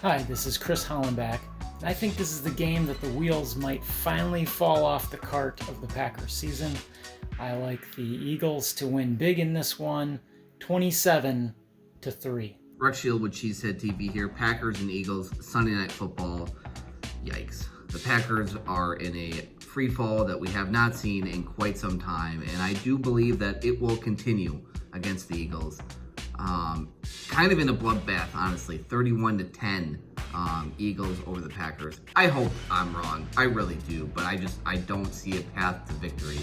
Hi, this is Chris Hollenback. I think this is the game that the wheels might finally fall off the cart of the Packers season. I like the Eagles to win big in this one, 27-3. Rex Shield with Cheesehead TV here. Packers and Eagles, Sunday Night Football. Yikes. The Packers are in a free fall that we have not seen in quite some time, and I do believe that it will continue against the Eagles. Kind of in a bloodbath, honestly. 31-10 Eagles over the Packers. I hope I'm wrong. I really do, but I don't see a path to victory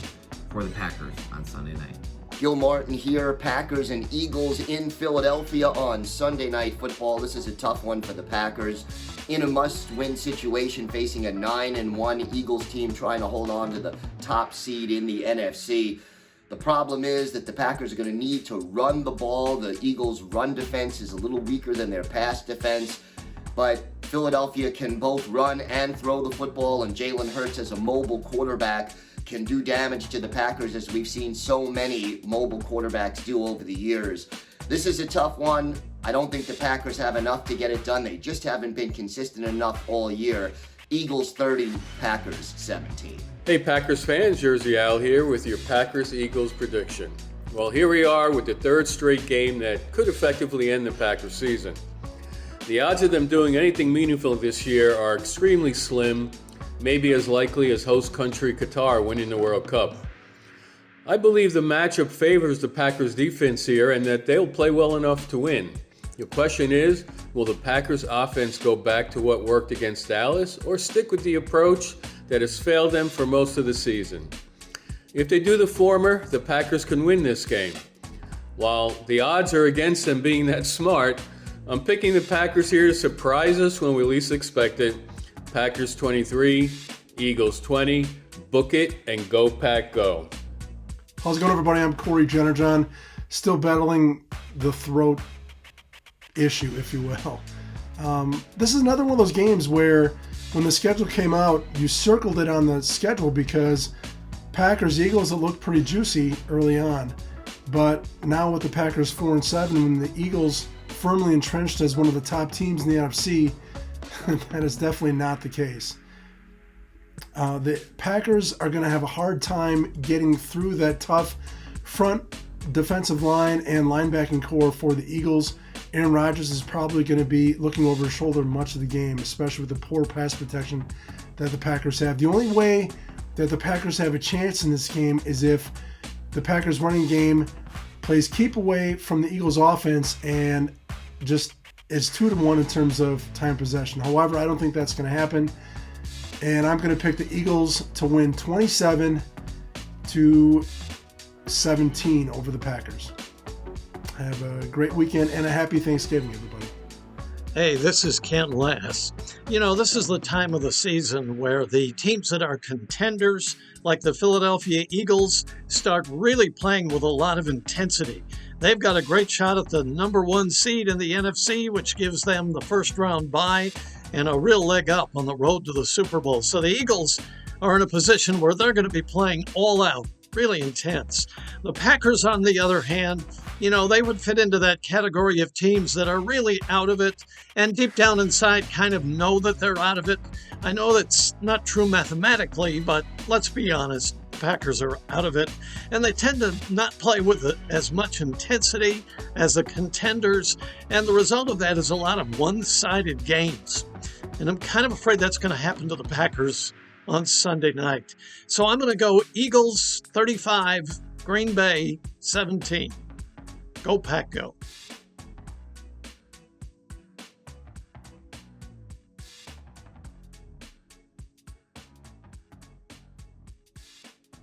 for the Packers on Sunday night. Gil Martin here, Packers and Eagles in Philadelphia on Sunday Night Football. This is a tough one for the Packers. In a must-win situation, facing a 9-1 Eagles team trying to hold on to the top seed in the NFC. The problem is that the Packers are going to need to run the ball. The Eagles' run defense is a little weaker than their pass defense, but Philadelphia can both run and throw the football, and Jalen Hurts as a mobile quarterback can do damage to the Packers, as we've seen so many mobile quarterbacks do over the years. This is a tough one. I don't think the Packers have enough to get it done. They just haven't been consistent enough all year. Eagles 30, Packers 17. Hey Packers fans, Jersey Al here with your Packers-Eagles prediction. Well, here we are with the third straight game that could effectively end the Packers season. The odds of them doing anything meaningful this year are extremely slim, maybe as likely as host country Qatar winning the World Cup. I believe the matchup favors the Packers defense here and that they'll play well enough to win. Your question is, will the Packers offense go back to what worked against Dallas or stick with the approach that has failed them for most of the season? If they do the former, the Packers can win this game. While the odds are against them being that smart, I'm picking the Packers here to surprise us when we least expect it. Packers 23, Eagles 20. Book it and go Pack go. How's it going, everybody? I'm Cory Jennerjohn, still battling the throat issue, if you will. This is another one of those games where when the schedule came out, you circled it on the schedule because Packers-Eagles, it looked pretty juicy early on. But now with the Packers 4-7 and the Eagles firmly entrenched as one of the top teams in the NFC, that is definitely not the case. The Packers are going to have a hard time getting through that tough front defensive line and linebacking core for the Eagles. Aaron Rodgers is probably going to be looking over his shoulder much of the game, especially with the poor pass protection that the Packers have. The only way that the Packers have a chance in this game is if the Packers running game plays keep away from the Eagles offense and just is 2-1 in terms of time possession. However, I don't think that's going to happen. And I'm going to pick the Eagles to win 27-17 over the Packers. Have a great weekend and a happy Thanksgiving, everybody. Hey, this is Ken Lass. You know, this is the time of the season where the teams that are contenders, like the Philadelphia Eagles, start really playing with a lot of intensity. They've got a great shot at the number one seed in the NFC, which gives them the first round bye and a real leg up on the road to the Super Bowl. So the Eagles are in a position where they're going to be playing all out, really intense. The Packers, on the other hand, you know, they would fit into that category of teams that are really out of it and deep down inside kind of know that they're out of it. I know that's not true mathematically, but let's be honest, the Packers are out of it, and they tend to not play with as much intensity as the contenders, and the result of that is a lot of one-sided games. And I'm kind of afraid that's going to happen to the Packers on Sunday night. So I'm going to go Eagles 35, Green Bay 17. Go Pack, go.